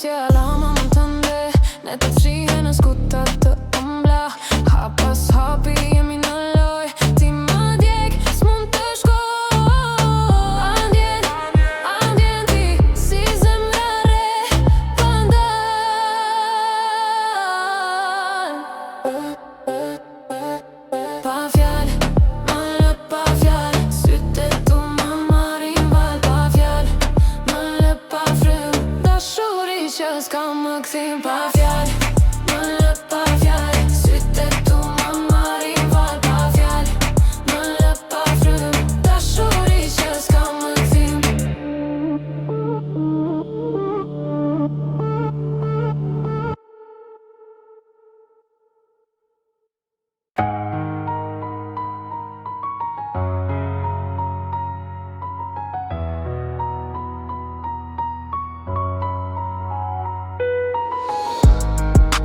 alla mamman tände. När det fria när skottat och ombla. Hoppas hopp i mina loj. Timma djäg, smunter skoj. Andien ti, si zemrare pandal. Pa fjall, malle pa fjall. Sytet och mamma rinval pa fjall. Malle pa frum, dashuri kjöls kamma kthim pa fjall. Malle pa fjall. Sytet och mamma rinval pa fjall. Malle pa frum, dashuri kjöls kamma kthim.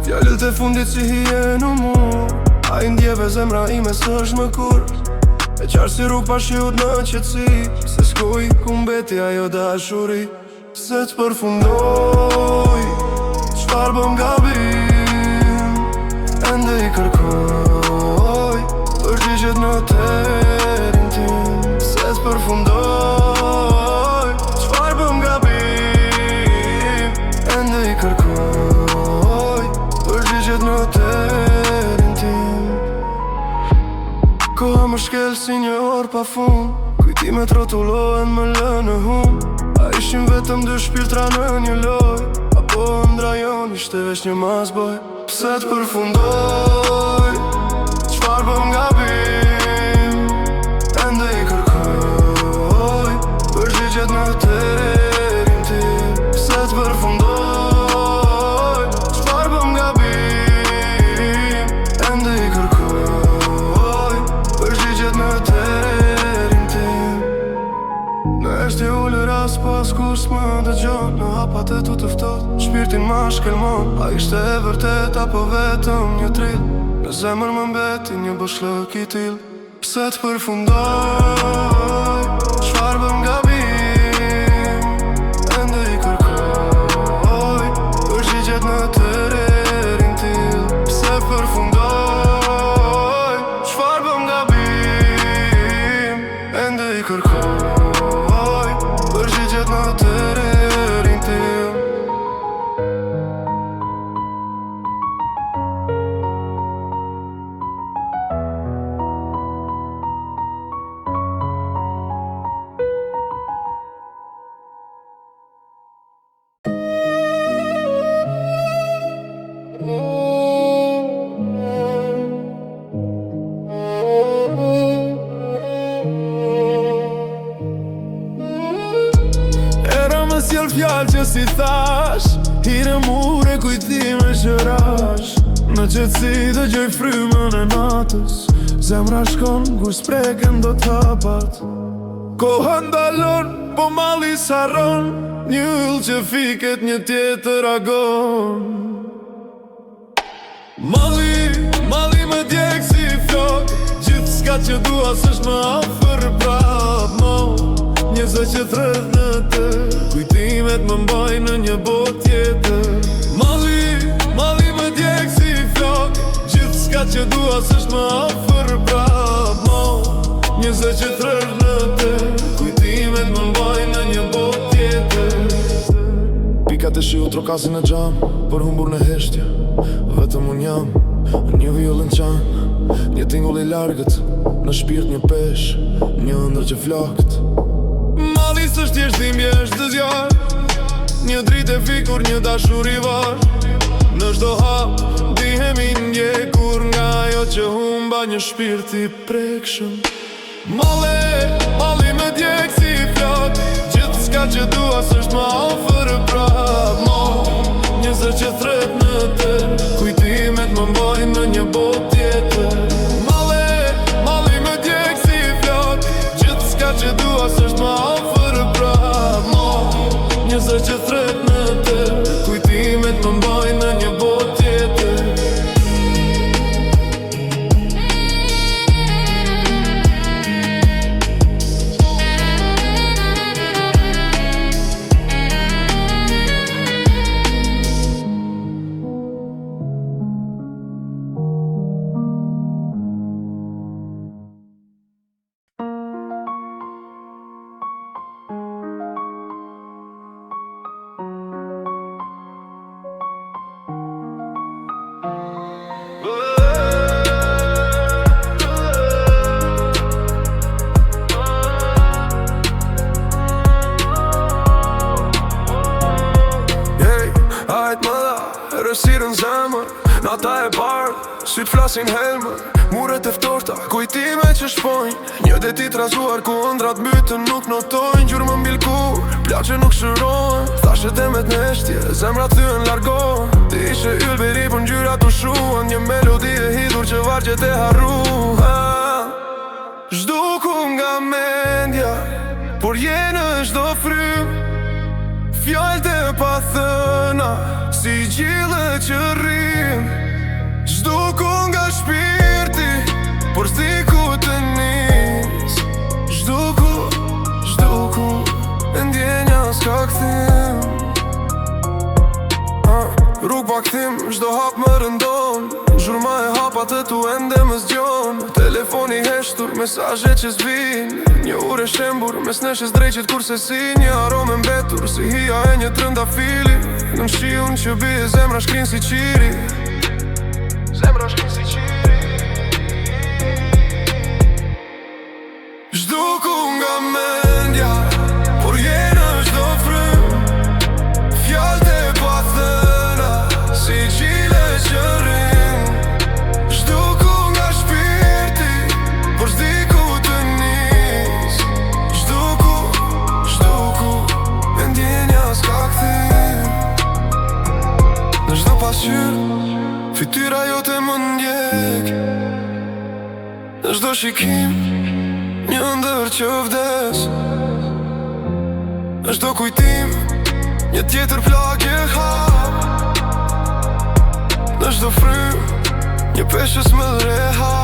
Fjallët e fundit si hienu mu. A i ndjeve zemra ime s'është më kur. E qarë si rrug pa shiut në qetësi. Se s'kuj ku mbeti ajo dashuri. Se t'përfundoj, çfarë bëm gabim. Ende i kërkoj përgjigjet në terin tim. Se t'përfundoj, çfarë bëm gabim. Ende i kërkoj përgjigjet në terin tim. Koha më shkel si një orë pa fund. Kujtimet rrotullohen më lë në hum. A ishim vetëm dy shpirtra në një loj. Apo ndrajon ishte veç një masboj. Pse t'përfundoj, çfarë bëm gabim. Ende i kërkoj përgjigjet në terin tim. Pse t'përfundoj, çfarë bëm gabim. Ende i kërkoj përgjigjet në terin tim. Në eshte ullër as pas kur s'më dëgjon. Në hapat e tu tëftot, shpirtin ma shkelmon. A ishte e vërtet apo vetëm një trill. Në zemër më mbeti një boshllëk i till. Pse t'përfundoj, çfarë bëm gabim. Ende i kërkoj përgjigjet në terin till. Pse përfundoj, çfarë bëm gabim. Ende i kërkoj përgjigjet në terin till. Era më sjell fjallë që si thash. Hire mure kujtime që rash. Në qetësi dëgjoj frymën e natës. Zemra shkon kur s'preken do t'hapat. Koha ndalon, po malli s'harron. Një yll që fiket një tjetër agon. Malli më djeg si flok. Gjithçka që dua s'është më afër prap mo. Njëzë që thret në të. Kujtimet më mbajnë në një botë tjetër. Malli më djeg si flok. Gjithçka që dua s'është më afër prap mo. Njëzë që thret në të. Kujtimet më mbajnë në një botë tjetër. Pikat e shiu trokasin e gjam. Për humbur në heshtje, vetëm unë jam. Një viollin qan, një tingull i largët. Në shpirt një pesh, një ëndër që flakt. Malli s'është thjesht dhimbje, është zjarr. Një dritë e fikur, një dashuri var. Në çdo hap, dihemi ndjekur nga ajo që humba një shpirt i prekshëm. Malli më djeg si flok. Gjithçka që dua s'është më afër prap mo. Njëzë që thret në të. Kujtimet më mbajnë në një botë tjetër. Malli më djeg si flok. Gjithçka që dua s'është më afër prap mo. Njëzë që thret në të. Kujtimet më mbajnë në një botë tjetër. Nata e bardh, syt flasin helmë, muret e ftorta, kujtime që shpojnë. Një deti trazuar ku ëndrat mytën nuk notojnë. Gjurë më mbilkur, plaqe nuk shërohen. Thashet e me t'neshtje, zemra thyen largohen. Ti ishe ylberi për ngjyra të shuan. Një melodi e hidhur që vargjet e harruan. Zhduku nga mendja, por je në çdo frym. Fjallët e pathëna, si gjile që rrim. Zhduku nga shpirti, por s'di ku të nis. Zhduku, e ndjenja s'ka kthim. Rrug pa kthim, çdo hap më rëndon. Zhurma e hapat e tu ende më zgjon. Telefoni heshtur, mesazhe që s'vin. Një ure shembur, mes neshës drejqit kurse si. Një arome mbetur, si hija e një trëndafili. Në shiun që bie zemra shkrin si qiri. Zemra shkrin si qiri. Zhduku nga mendja, por je në çdo frym. Fjallët e pathëna, si gjile që rrim. Zhduku nga shpirti, por s'di ku të nis. Zhduku, e ndjenja s'ka kthim. Në çdo pasqyrë, fytyra jote më ndjek. Në çdo shikim, një ëndër që vdes. Në çdo kujtim, një tjetër plagë e hap. Në çdo frym, një peshës më rehat.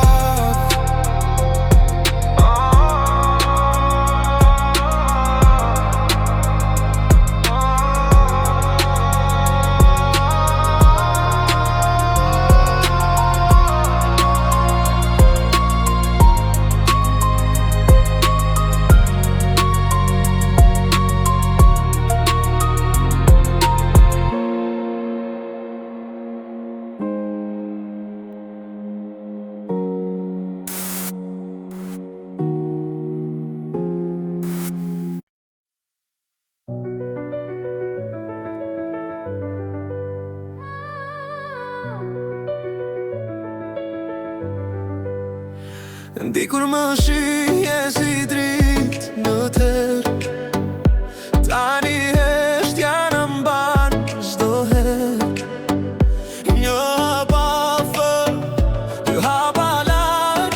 Ndikur më shije si dritë në tërë. Tani heshtja në mban çdo herë. Një hap afër, dy hapa larg.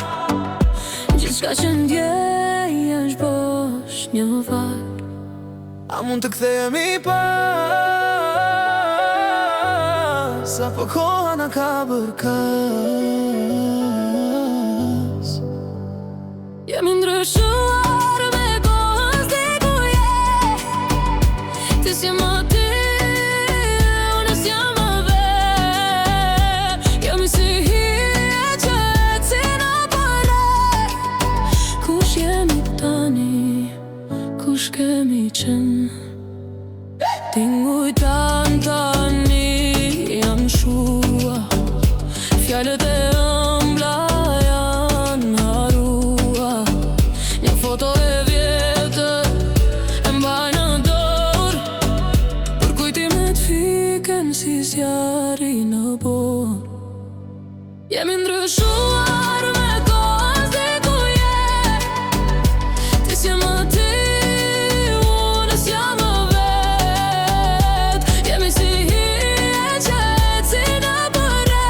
Gjithçka që ndjej është bosh një vaj. A mund të kthehemi pas, apo koha na ka bërë kas. Jemi ndryshuar me kohën, s'di ku je. Ti si më ty, unë s'jam më vet. Jemi si hije që ecin apare. Kush jemi tani, kush kemi qenë. Tinguj tani janë shua. Fjalët e ëmbla janë harua. Një foto e vjetër e mbaj në dorë. Për kujtimet fiken si zjarri në borë. Jemi ndryshuar me kohën, s'di ku je. Ti si më ty, unë s'jam më vet. Jemi si hije që ecin apare.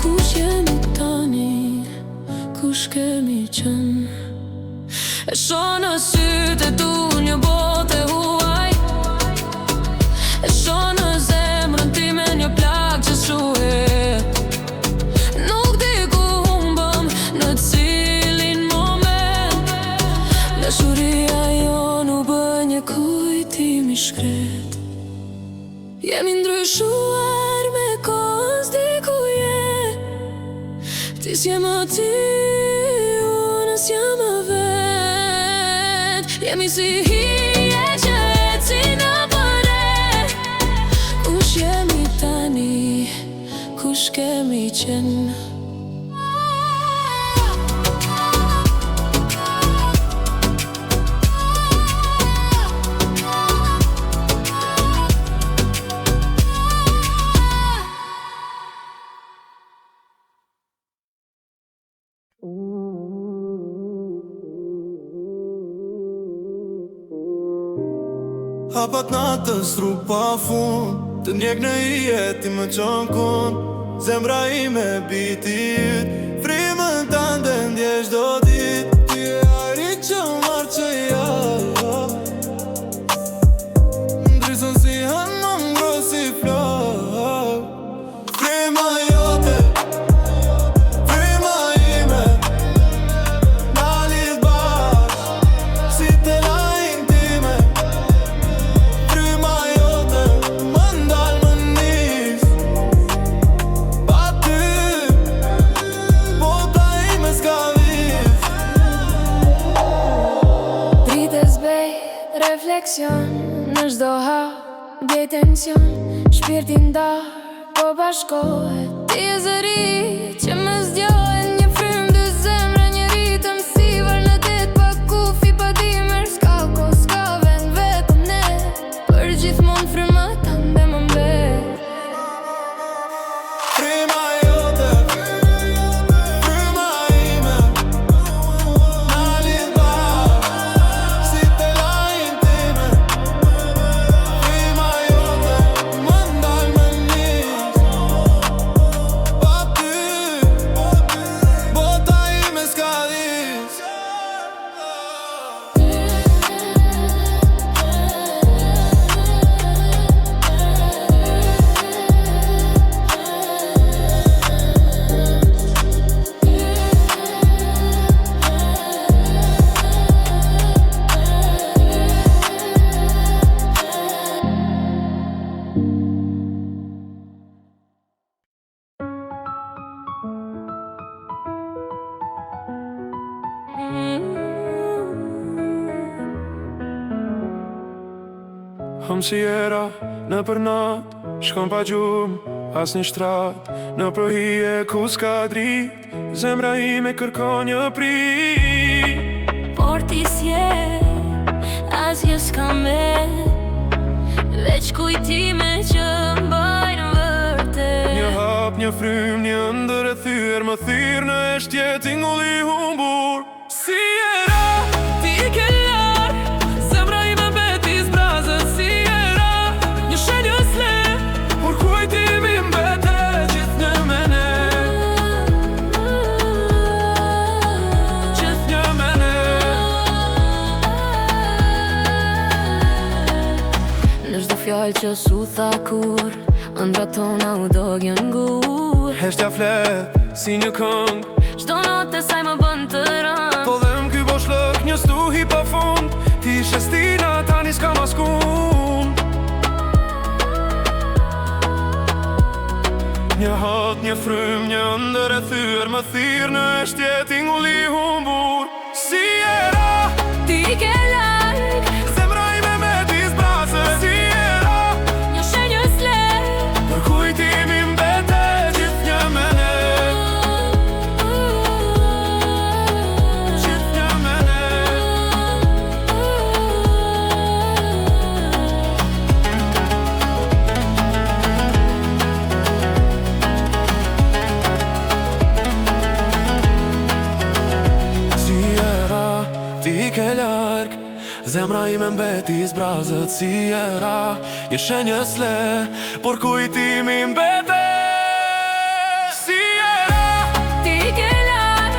Kush jemi tani, kush kemi qenë. E shoh në sytë e tu një botë e huaj. E shoh në zemrën time një plagë që shuhet. Nuk di ku humbëm, në cilin moment. Dashuria jonë u bë një kujtim i shkret. Jemi ndryshuar me kohën, s'di ku je. Ti s'je më ty, unë s'jam më vet. Jemi si hije që ecin apare. Kush jemi tani, kush kemi qenë. Hapat natës tru pa fund, të ndjek në jetë ti më qon kun. Zemra ime biti yt, frimën tande ndjesh do dit. Ti e ajri që marrë që ja ndrisën si hënë më ngrë si flok. Frima jote, frima ime, na lidh bashk si te la intime. Frima jote, më ndal më nis, pa ty bota ime s'ka vis. Prites bej, refleksion në çdo hap, bej tension, shpirtin dar, po bashkohet. Ti e zëri që më zgjohet, një frymë dy zemra, një ritëm si varëndet, pa kufi, pa dimër, s'ka kohë, s'ka vend, vetëm ne, për gjithmonë fryma tande më mbet. Frima jote, frima ime, na lidh bashk si te la intime. Frima jote, më ndal më nis, pa ty bota ime s'ka dis. Hëm si era në për nat, shkon pa gjumë, as një shtrat. Në për hije ku s'ka drit, zemra ime kërkon një prit. Por ti s'je, asgjë s'ka me, veç kujtime që mbajnë vërtet. Një hap, një frym, një ndër e thyrë, më thyrë në eshtje tingulli humbur. Si era, ti ke larë, zemra ime mbeti zbrazët. Si era, një shenjë s'le, por kujtimi mbete gjithë një mene. Gjithë një mene. Në çdo fjalë që s'u tha kur, ëndrat tona u dogën ngur. Heshtja flet, si një këng, Çdo notë saj më bën të rënd. po dhem ky boshllëk një stuhi pa fund. Ti ishe stina, tani s'ka maskun. Një hot, një frym, një ndër e thyrë, më thyrë në eshtje tingulli humbur. Si era, Ti ke larg, zemra ime me disbrazët. Si era, një shenjë s'le, për kujtimi mbete gjithë një mene. Gjithë një mene. Si era, ti ke larg, zemra ime mbeti zbrazët. Si era, një shenjë s'le, por kujtimi mbete. Si era, ti ke larg,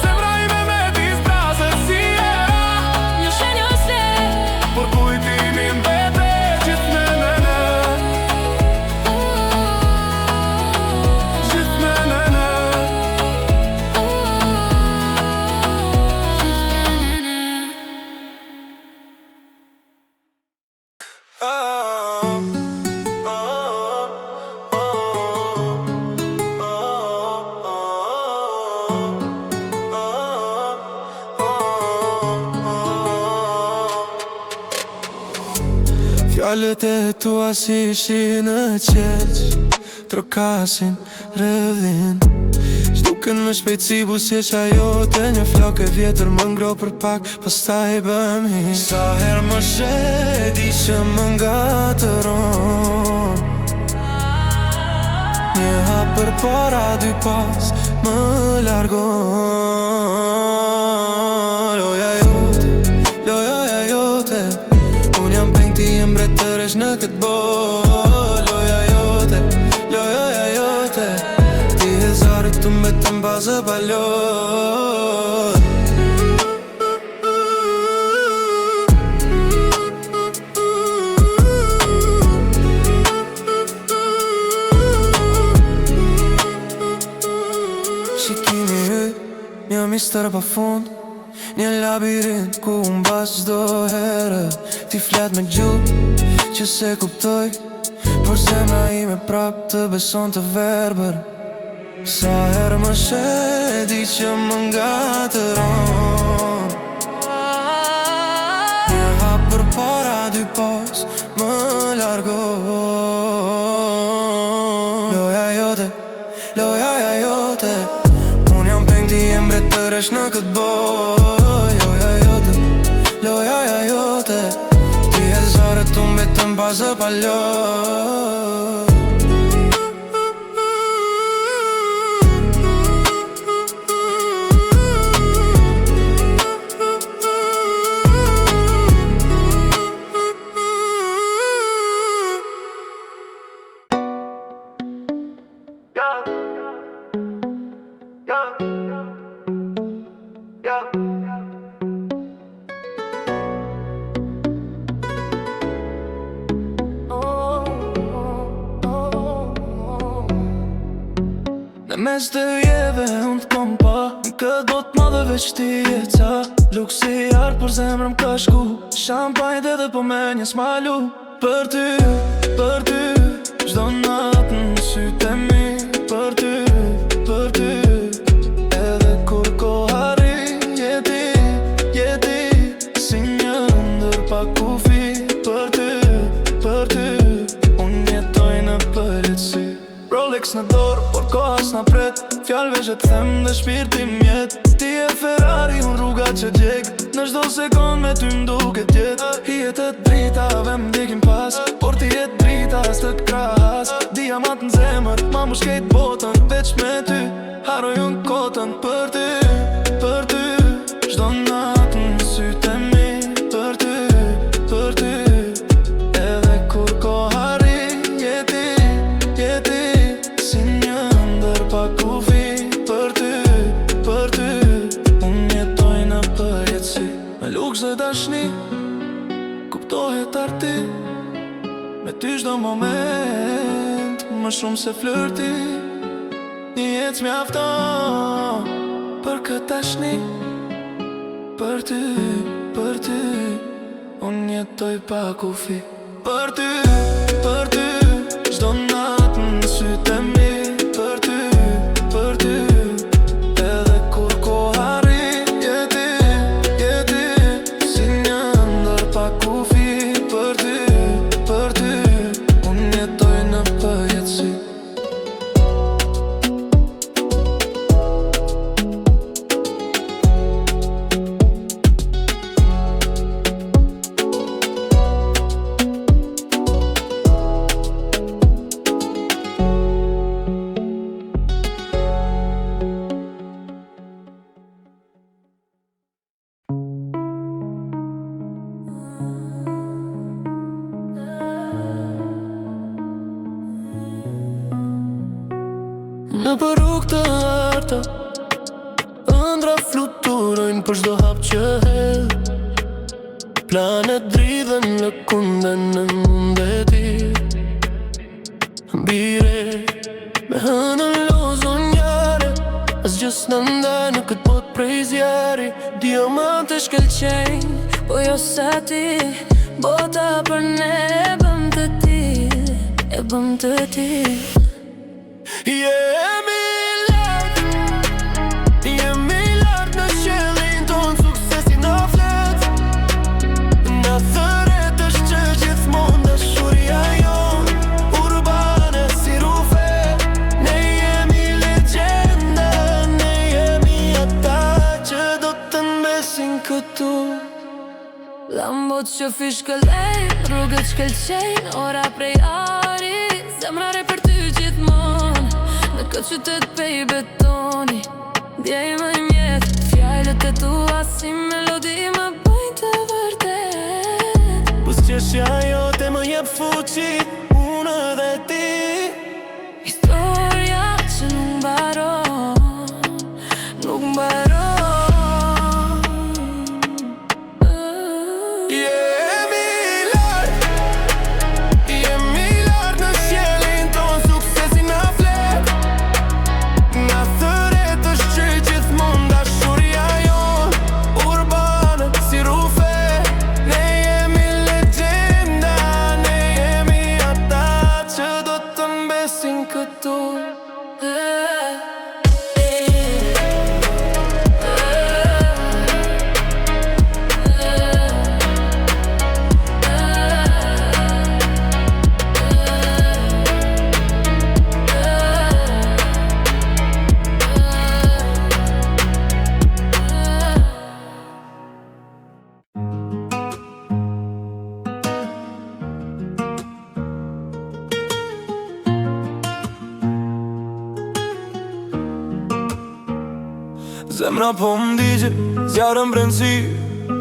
zemra ime mbeti zbrazët. Si era, një shenjë s'le, por kujtimi mbete gjithë në mene. Gjithë në mene. Fjalët e tua si shi në qelq, trokasin, rëdhin. Shduken me shpejtësi busjeq ajo të një flok e vjetër më ngro për pak, pastaj bëm hi. Sa her më shedi që më ngatëron, një hap për para dy pas më largon. Loja jote, unë jam peng ti jem tërhesh në këtë botë. Loja jote, loja jote, ti e zarit të mbetën bazë balot. Shikimi yt, një mistër pa fund, një labirint ku mbas çdo herë ti flet me gjuhë që se kuptoj, por zemra ime prap të beson të verbër. Sa herë më sheh di që më ngatëron. Një hap për para dy pas më largon. Loja jote, loja jote, unë jam peng ti e mbret tërhesh në këtë botë. Loja jote, loja jote, ti e zare të mbetën bazë palot. Në mes të jeve unë t'kom pa, në këtë botë madhe veç ti e ca. Luksi i artë për zemrëm ka shku, shampajt edhe po me një smalu. Për ty, çdo natë në sytë e mi. Për ty, edhe kur koha rri, jeti, si një ndër pa kufi. Për ty, unë jetoj në përjetësi. Rolex në dorë, por koha s'na pret, fjallëve që t'them dhe shpirti mjet. Ti e Ferrari, unë rruga që gjek, në çdo sekond me ty m'duket jet. Hijet e dritave m'dikin pas, por ti e drita as të krahas. Diamant në zemër, ma mu shkejt botën, veç me ty, haroj unë kotën. Për ty, çdo natë në sytë e mi. Për ty, edhe kur koha rri, jeti, si një ndër pa kufi. Për ty, unë jetoj në përjetësi. Me luks dhe dashni, kuptohet arti, me ty çdo moment, më shumë se flirti. Një jetë m'jafton, për këtë dashni. Për ty, unë jetoj pa kufi. Për ty, çdo natë në sytë e mi. Për ty, edhe kur koha rri, jeti, si një ndër pa kufi. Për ty, unë jetoj në përjetësi. Në për rrugë të arta, ëndra fluturojnë për çdo hap që hedh. Planet dridhen lëkunden në mundeti. Bire, me hënën lozonjare, asgjë s'na ndaj në këtë botë prej zjarri. Diamante shkëlqejnë, po jo sa ti. Bota për ne e bëm të ti. Jemi lart në qellin ton, suksesi në flet. Në thëret është që gjithmonë dashuria jon, urbane si rufe. Ne jemi legjenda, ne jemi ata që do të mbesin këtu. Lambot që fishkëllejnë, rrugët shkëlqejnë, ora prej ari. Zemrare për ty gjithmonë, në këtë qytet pej betoni. Djej më mjet, fjallët e tua si melodi më bëjnë të vërtet. Pusqeshja jote më jep fuqi, unë dhe ti. Historia që nuk mbaron, nuk mbaron. Jemi lart në qiellin ton, suksesi na flet. Na thëret është që gjithmonë dashuria jon, urbane si rufe. Ne jemi legjenda, ne jemi ata që do të mbesin këtu. Zemra po m'digje, zjarën brendësi.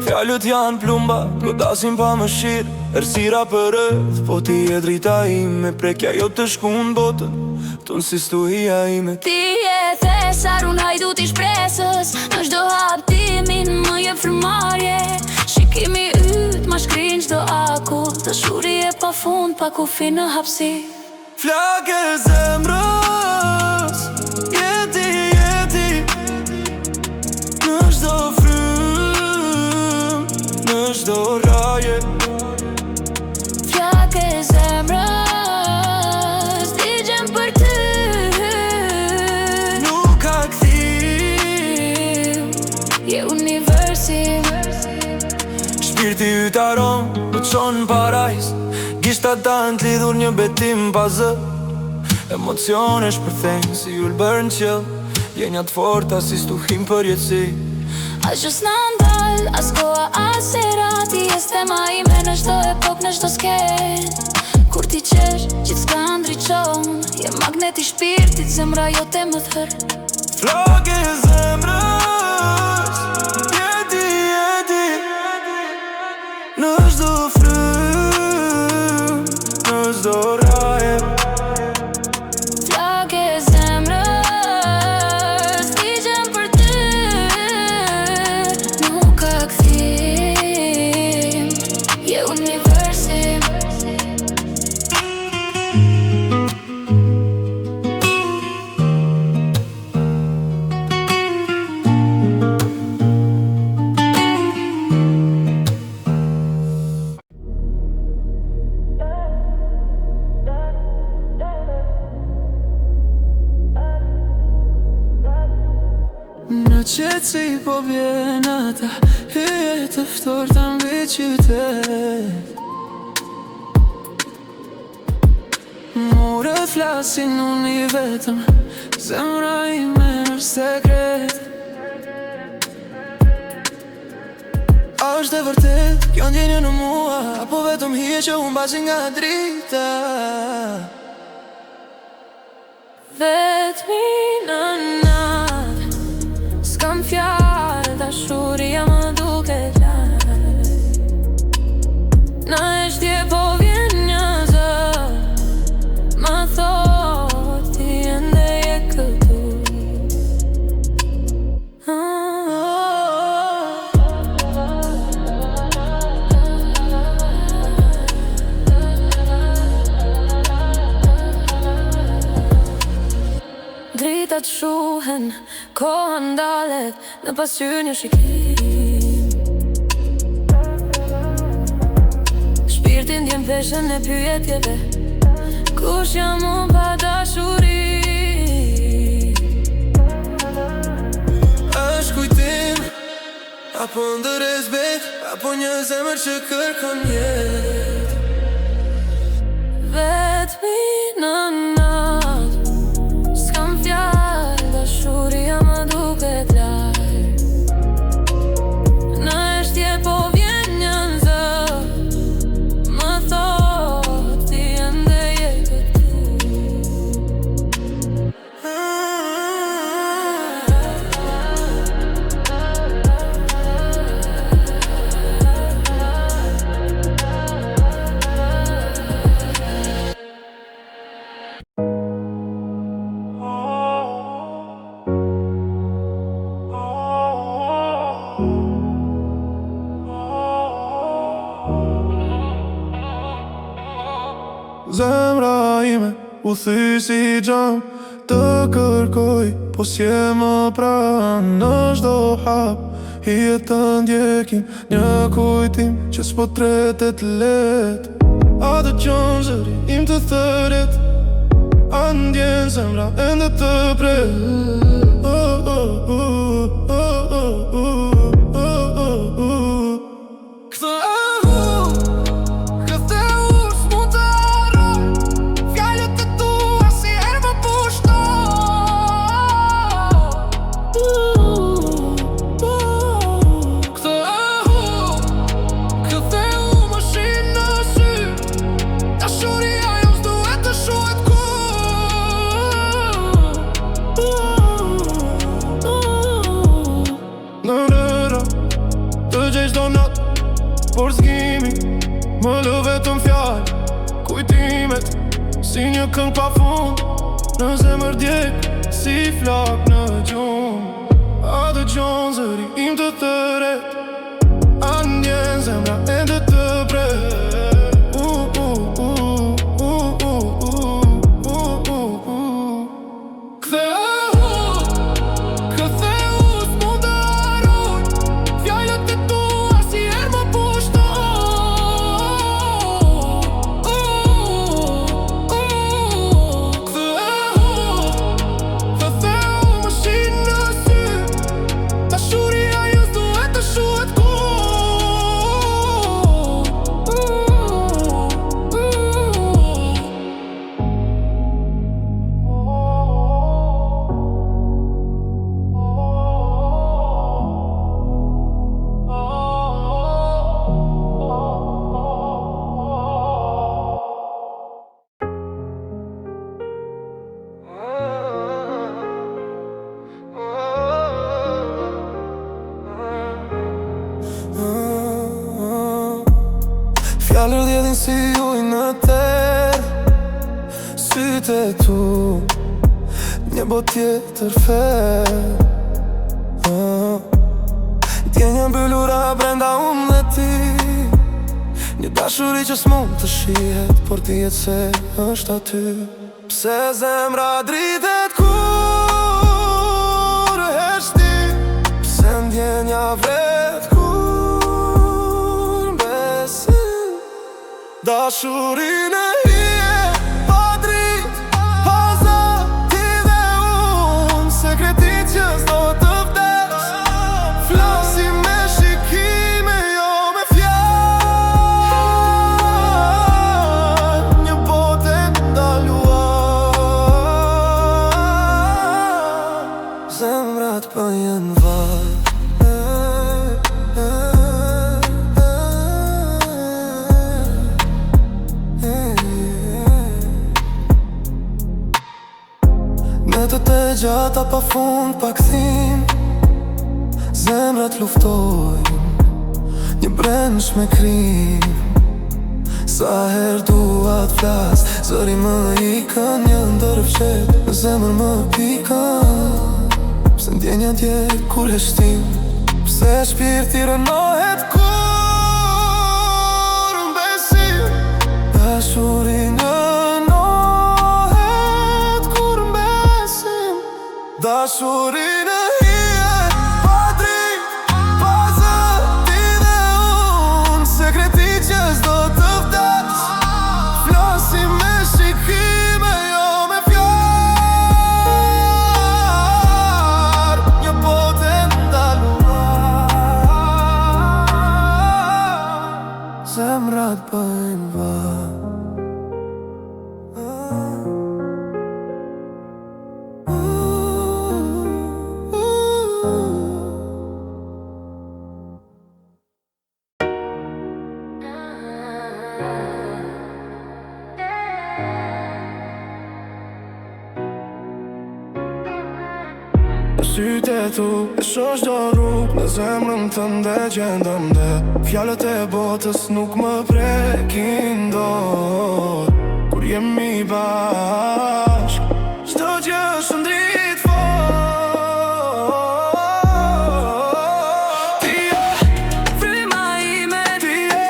Fjallët janë plumba, godasin pa më shirë. Ersira për rëth, po ti e drita ime. Prekja jo të shku në botën, tonë si stuhia ime. Ti e thesar, unë hajdu t'i shpresës. Në shdo haptimin më jep frëmarje. Shikimi yt, ma shkrin qdo akull. Dashuri e pa fund, pa kufi në hapsi. Flak e zemrës, jeti, jeti. Në shdo frym, në shdo raje. Flak e zemrës, digjem për ty. Nuk ka kthim, Je universim. shpirti yt aron, më të qonë në parajs. Gishta tanë t'lidhur një betim pa zë. Emocione shpërthejnë si ullë bërë në qëll. Jenjat forta si stuhim për jetësi. As gjës në ndal, as koha as era. Ti jes tema ime në shdo epok, në shdo sken. Kur ti qesh, gjithë s'ka ndryqon. Je magneti shpirtit, zemra jote më thër. Flak e zemrës, jeti, jeti. Në shdo frym, në shdo raje. Flak e zemrës, digjem për ty. Nuk ka kthim, je universim. Në qetësi po vjen ata, hyje të ftorta mbi qytet. Mure flasin unë i vetëm, zemra ime në sekret. A është e vërtet, kjo ndjenjë në mua, apo vetëm hije që unë basi nga drita? Vetëmi në natë, s'kam fjallë, dashuria më duke lartë. Në eshtje po vjen një zë, ma thot ti ende je këtu. Dritat shuhen, koha ndalet, në pasqyrë një shikim. Shpirtin ndjen peshën e pyetjeve, kush jam unë pa dashuri? Është kujtim, apo ndërres bet, apo një zemër që kërkon jetë. Vetëmi në natë, s'kam fjallë, dashuria më duket lartë. Në eshtje po vjen një zë, më thot ti ende je këtu. Zemra ime u thy si gjam, të kërkoj, po s'je më pranë. Në çdo hap, hijet të ndjekim një kujtim që s'po tretet let. A dëgjon zëri im të thëret, a ndjen zemra ende të pret. Por s'gimi, më lë vetëm fjallë. Kujtimet, si një këngë pa fund, në zemër djek, si flak në gjumë. A dëgjon zëri im të thëret, a ndjen zemra ende të pret. Fjallër djedhin si ujë në terë, sytë e tu, një bot tjetër ferë. Djenja mbyllura brenda unë dhe ti, një dashuri që s'mund të shihet, por ti jetë se është aty. Pse zemra dritet kur heshti, pse ndjenja vret kur mbesi. Dashurinë e hije, pa drit, pa zë, ti dhe unë, sekretit që s'do të vdes. Flasim me shikime, jo me fjalë, një botë ndaluar. Zemrat bëjnë varë, metët e gjata pa fund pa kthim, zemrat luftojnë, një brensh me krim. Sa her dua t'flas, zëri më ikën, një ndërfshet, në zemër më pikën. Pse ndjenja djek kur heshtim, pse shpirti rënohet kur mbesim. Dashurinë dashurinë e hije, pa drit, pa zë, ti dhe unë, sekretit që s'do të vdes. Flasim me shikime, jo me fjalë, një botë ndaluar. Zemrat bëjnë varë. Sytë e tu, e shosh do rrug, në zemrën tënde gjendëm dhe fjalët e botës nuk më prekin dot. Kur jemi bashk, çdo gjë është ndrit fort. Ti je fryma ime, ti je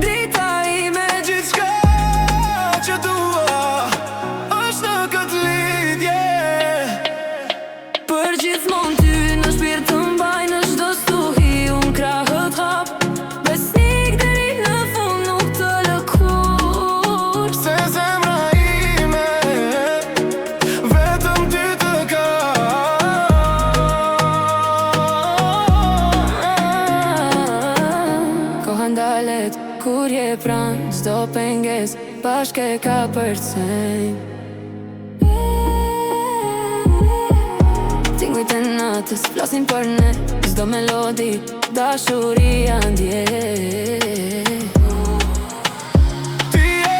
drita ime, gjithçka që bashkë e ka përcejnë. Tingujt e natës flasin për ne, çdo melodi dashuria ndjej. Ti je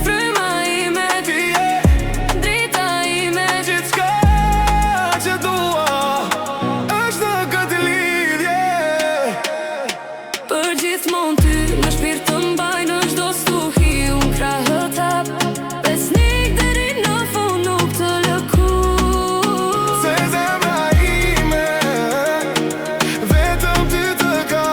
fryma ime, ti je Drita ime, gjithçka që dua është në këtë lidhje. për gjithmonë ty në shpirt të mbaj në çdo stuhi. Unë krahët hap, besnik deri në fund nuk të lëkun. Se zemra ime vetëm ty të ka.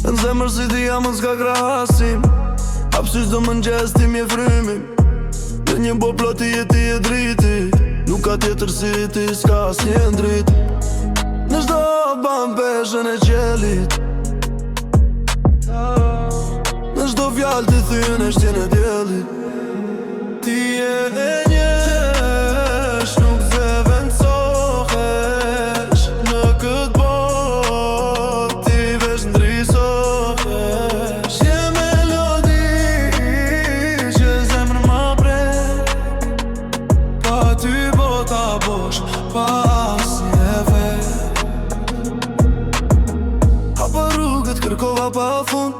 Në zemër si ti jam s'ka krahasim, hapsysh do mëngjes ti mje frymim. Në një bo ploti e ti e driti, nuk ka tjetër si ti s'ka asnjë ndrit. Në çdo ban peshën e qelit, në çdo fjallë ti thyen e shtjen e djelit. Ti e njësh, nuk zëvendësohesh në këtë botë, ti veç ndrisohesh. Je melodi që zemrën ma prek, pa ty bota bosh, pa asnjë vet. Hapa rrugët, kërkova pa fund,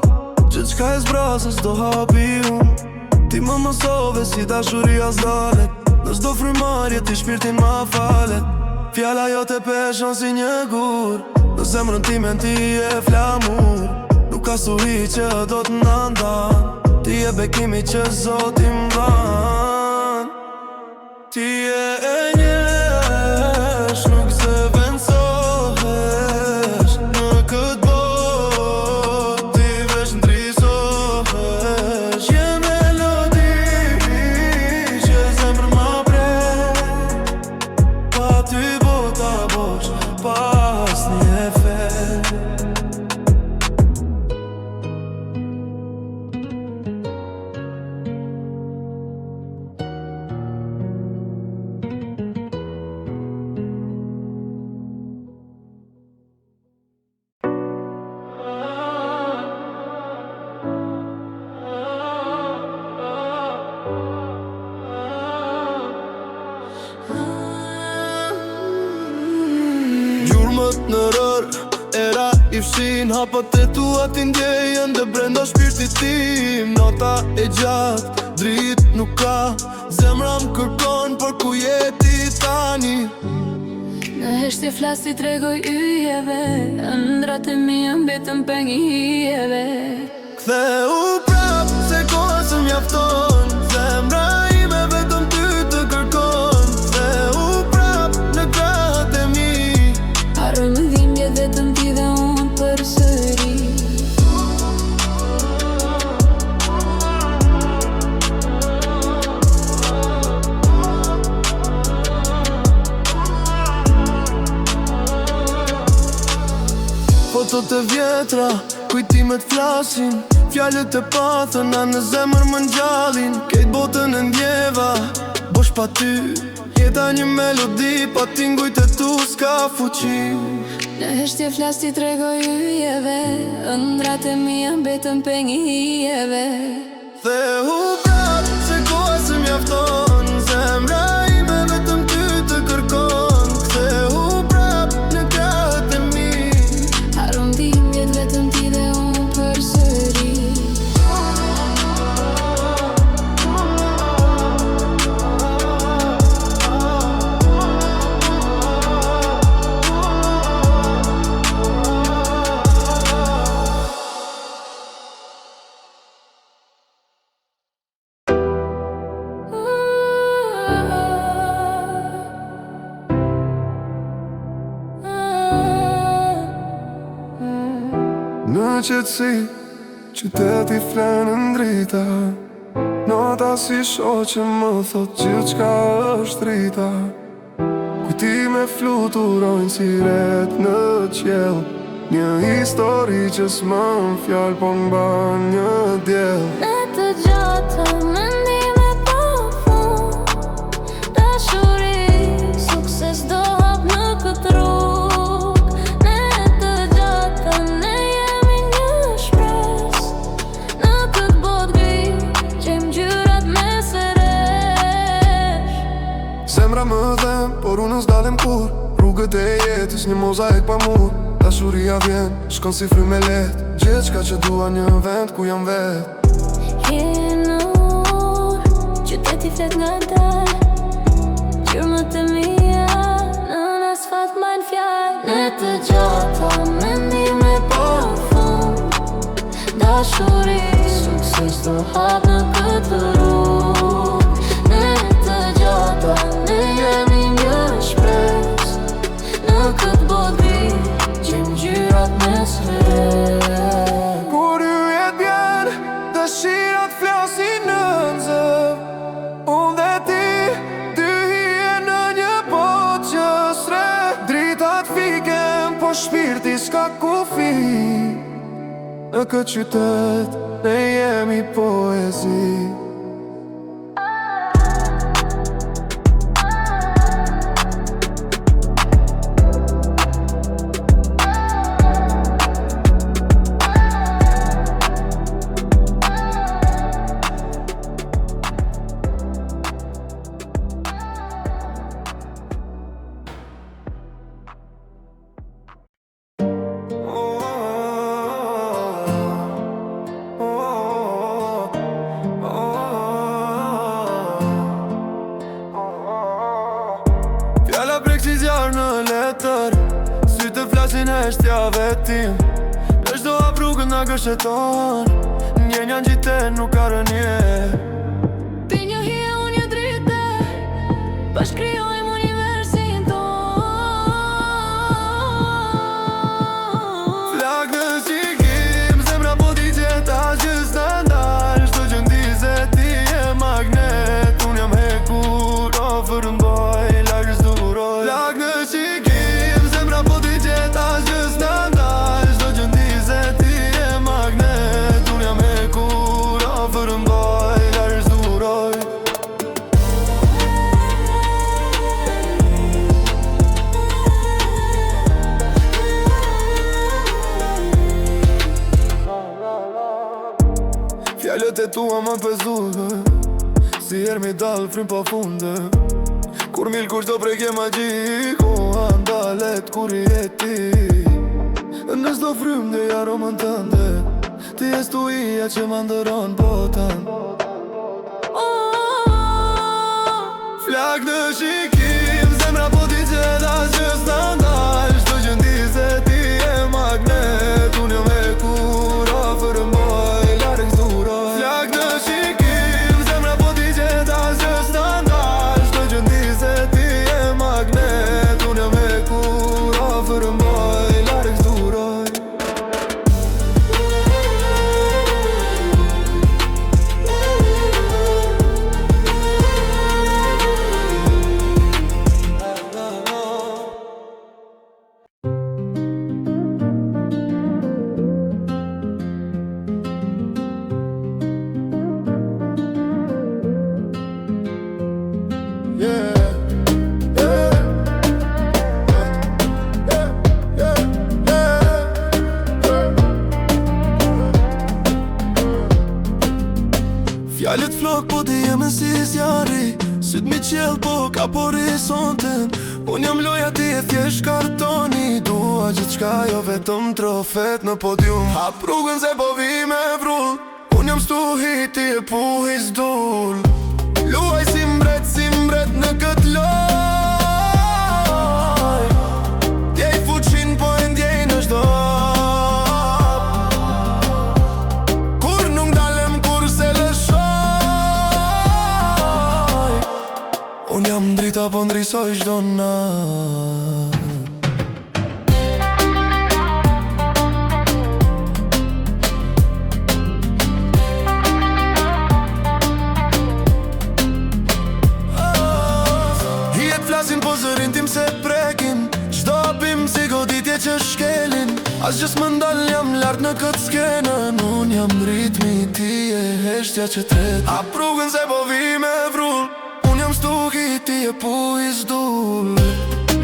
gjithçka e zbrasës do hapi unë. Ti më mësove si dashuria s'dalet, në çdo frymarrje ti shpirtin ma falet. Fjala jote peshon si një gur, në zemrën time ti e flamur. Nuk ka suhi që do t'na ndan, ti e bekimi që Zoti m'dhan. Ti e njësh, nuk zëvendësohesh në këtë botë, ti veç ndrisohesh. Je melodi që zemrën ma prek, pa ty bota bosh, pa asnjë efekt. Gjurmët në rër, era i fshin, hapët e tua ti ndjejen dhe brenda shpirtit tim. Nota e gjatë, drit nuk ka, zemra m'kërkon, por ku jeti tani? në heshtje flas ti tregoj yjeve, ëndrat e mia mbetën peng i hijeve. Ktheu prap, se koha së mjafton, zemra ime vetëm ty të kërkon. Ktheu prap në krahët e mi, Harroj më dhimbjet vetëm ti dhe unë përsëri. fotot e vjetra, kujtimet flasin, fjalët e pathëna në zemër më ngjallin. Kejt botën e ndjeva, bosh pa ty, jeta një melodi, pa tingujt e tu s'ka fuqi. Në heshtje flas ti tregoj yjeve, ëndrat e mia mbetën peng i hijeve. Ktheu prap, se koha së mjafton, zemra ime vetëm ty të kërkon. Ktheu prap në krahët e mi, Harroj dhimbjet vetëm ti dhe unë përsëri. Në qëtësi, qyteti flenë ndrita, Nota si shoqe më thot gjithçka është drita. Kujtime fluturojnë si ret në qiell. Një histori që s'mën fjall po m'ban një djell. Ne të gjata mendime pa fund, dashuri, sukses do hap në këtë rrug. Ne të gjata ne jemi një shpres në këtë bot gri, gjejmë gjyrat me seresh. Zemra më dhem, por unë s'dalem kur. Rrugët e jetës një mozaik pa mur. Dashuria vjen, shkon si frymë e lehtë. Gjithçka që dua një vend ku jam vet. Hinur, qyteti flet nga dal, gjurmët e mia në asfalt mbajnë fjallë. Ne të gjata mendime pa fund, dashuri, sukses do hap në këtë rrug. Ne të gjata ne jemi një shpres në këtë bot gri, gjejmë gjyrat me seresh. Kur yjet vjen, dëshirat flasin në zëv. Unë dhe ti, dy hije në një botë që s're. Dritat fiken, po shpirti s'ka kufi. Në këtë qytet, ne jemi poezi. Fjalla prek si zjarë në letër, sy të flasin heshtja vetim. Në çdo hap rrugën nga gësheton, njenja ngjiten nuk ka rënje. Ti një hije, unë një drite, bashkëkrijojmë universin ton. Flak në shikim, zemra po t'i gjeta që s'ndal. Çdo që ndize ti je magnet, unë jam hekur, ofër m'boj, larg s'duroj. Flak në shikim, zemra po t'i gjeta që s'ndal. Çdo që ndize ti je magnet, unë jam hekur, ofër m'boj, larg s'duroj. Fjallët e tua më pëzuhe, si hermi dal frim pa funde. Kur mil kush do preke magji, koha ndalet kur i jeti. Në çdo frym dhe aromën tënde, ti je stuia që më ndëron botan. Flak në shikim, zemra po t'i gjeta që s'ndal. Çdo që ndize ti je magnet, unë jam hekur, ofër m'boj, larg s'duroj. Flak në shikim, zemra po t'i gjeta që s'ndal. Çdo që ndize ti je magnet, unë jam hekur, ofër m'boj, larg s'duroj. Fjallet flok po t'i jeme si zjarri, syt mi qell po ka horizontin. Unë jam loja ti e thjesht kartoni, dua gjithçka jo vetëm trofet në podium. Hap rrugën se po vi me vrull, unë jam stuhi ti e puhi s'dull. Luaj si mbret në këtë loj. Djej fuqin po e ndjej në çdo hap. Kur nuk dalem kur se lëshoj. Unë jam drita po ndrisoj çdo natë. As gjës më ndal jam lartë në këtë skenën. Unë jam ritmi ti e heshtja që tret. A prugën se po vi me vrull. Unë jam stuki ti e pu i zdull.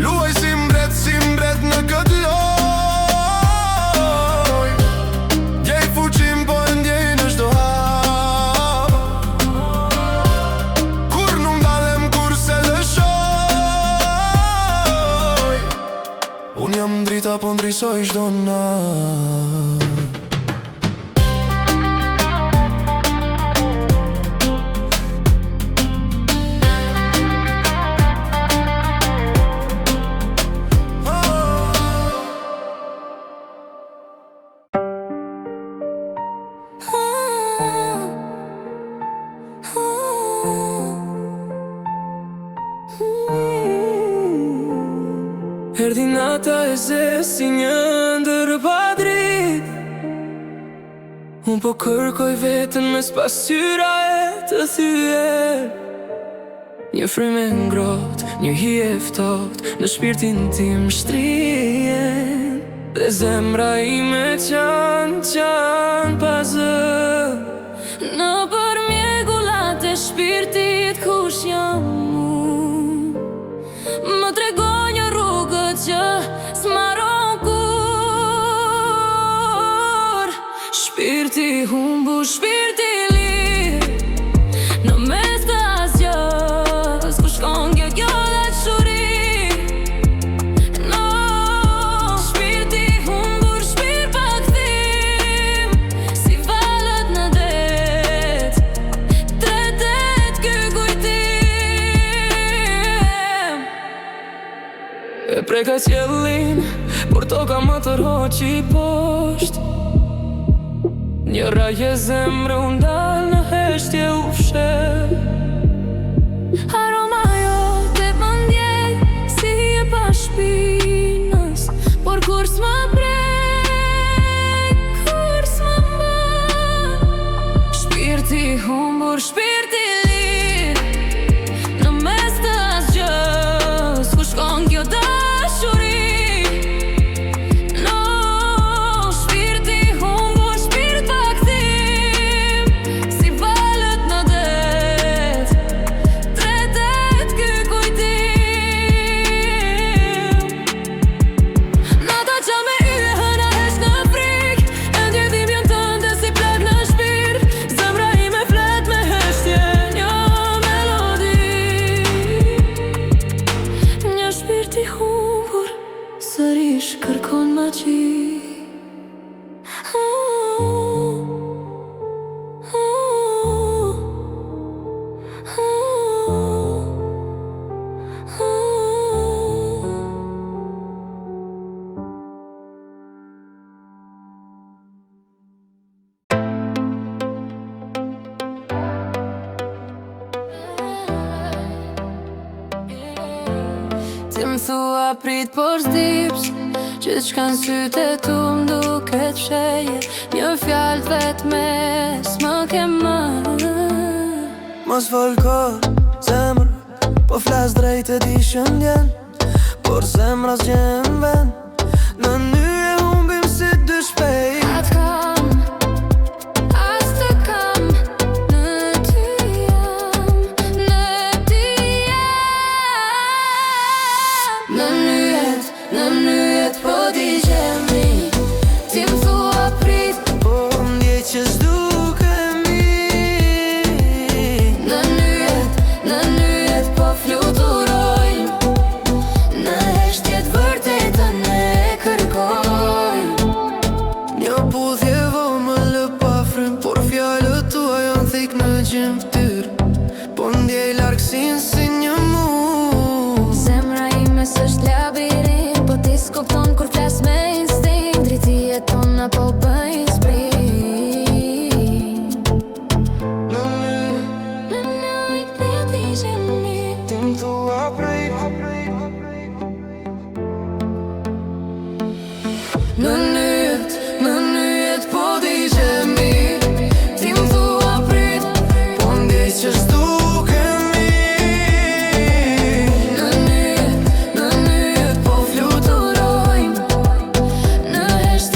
Luaj si mbret në këtë loj. Gjej fuqim po e ndjej në shdo hap. Kur nuk dalem kur se lëshoj. Unë jam drita po ndrisoj shdo na. Erdi nata e zes si një ndër pa drit. Unë po kërkoj vetën mes pasyra e të thyër. Një fryme ngrot, një hije ftoht në shpirtin tim shtrihen. Dhe zemra ime qan pa zë. Në përmjegullat e shpirtit kush jam unë. Më tregoj një rrugë që s'maron kur. Shpirti humbur, shpirti lir, në mes të asgjës. Ku shkon kjo dashuri? No, shpirti humbur, shpirt pa kthim. Si valët në det, tretet ky kujtim. E preka qjellin, por toka më tërhoqi posht. Një raje zemre unë dal në heshtje u fshet. Aroma jote më ndjej si e pa shpinës. Por kur s'ma prek, kur s'ma mba. Shpirti humbur, shpirti lir, në mes të asgjës. Ku shkon kjo dashuri? No, shpirti humbur, shpirt pa kthim. Si valët në det, tretet ky kujtim. Nata që me yje hëna hesh në frik. E ndjedhim jon tënde si plak në shpirt. Zemra ime flet me heshtje një melodi. Një shpirt i humbur sërish kërkon maqi. Ti më thua prit por s'dips. Gjithçka n'sytë e tu m'duket fshehje. Një fjallë vetme s'më ke marrë. Mos fol kot, zemër, po flas drejt e di shëndjen. Por zemra s'gjen vend. Në nyje humbim si dy shpejt. Atë kam, as të kam. Në ty jam, në ty jam. Në nyjet po di gjemi. Ti më thua prit, Po ndje që s'dukemi. në nyjet po fluturojnë. Në heshtjet vërtetën e kërkojnë. Një puthje vo më lë pa frym. Por fjallët tua janë thik në gjymtyr. Po ndjej largësin si një mu. Zemra ime s'është labirint. Po ti s'kupton kur flas me instinkt. Drejtije tona po bëjnë sprint. Në nyjet po di gjemi. Ti më thua prej. Në nyjet po di gjemi. Ti më thua prit, Po ndjej që s'dukemi. në nyjet po fluturojnë. Në heshtjet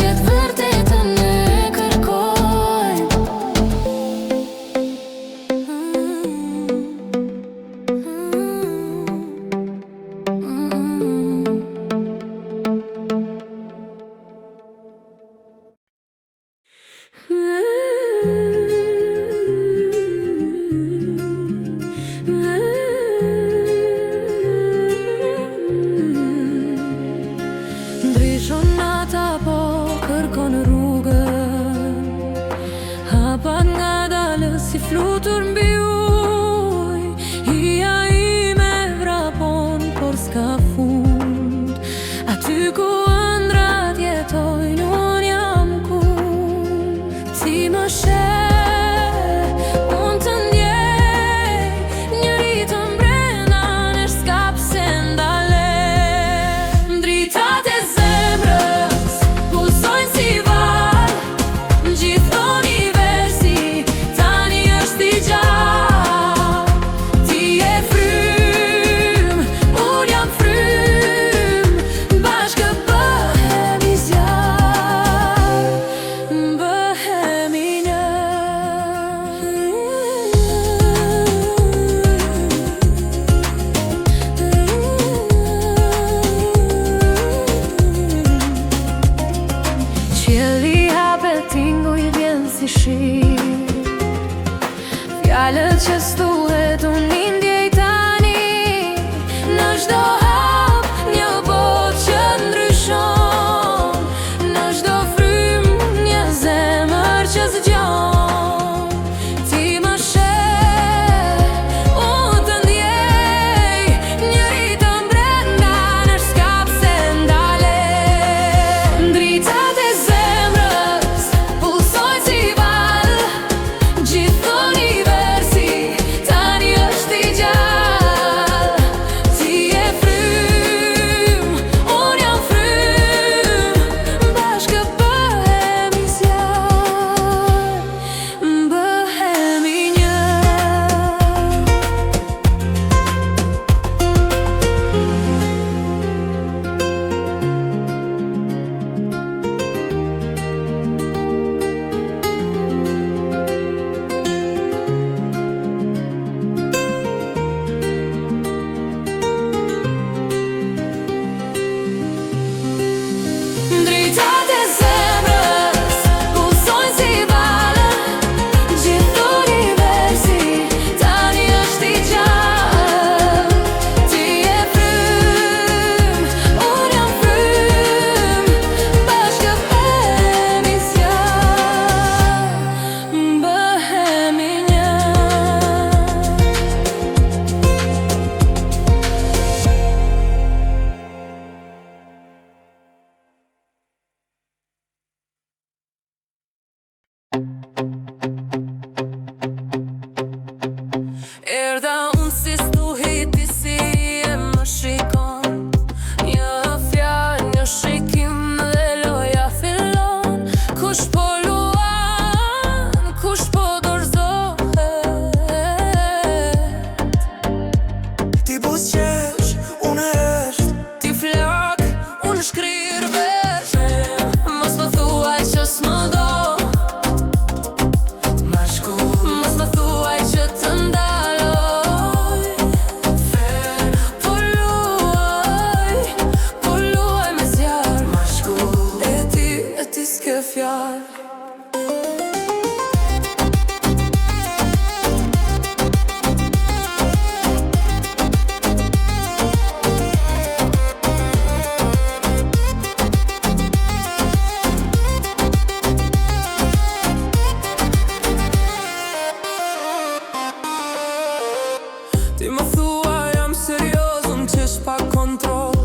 thua jam serioz, unë qesh pa kontrol.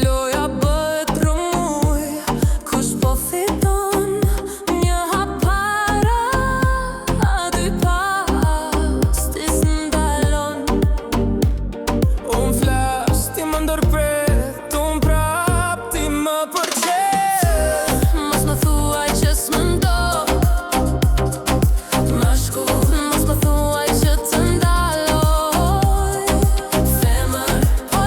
Loja bëhet rëmuj, kush po fiton një hap para, a dy pas ti s'ndalon. Unë flas, ti më ndërpret, unë prap, ti më përqet. Mos më thuaj që s'mëndon mashkull, mos më thuaj që të ndaloj. Femër, po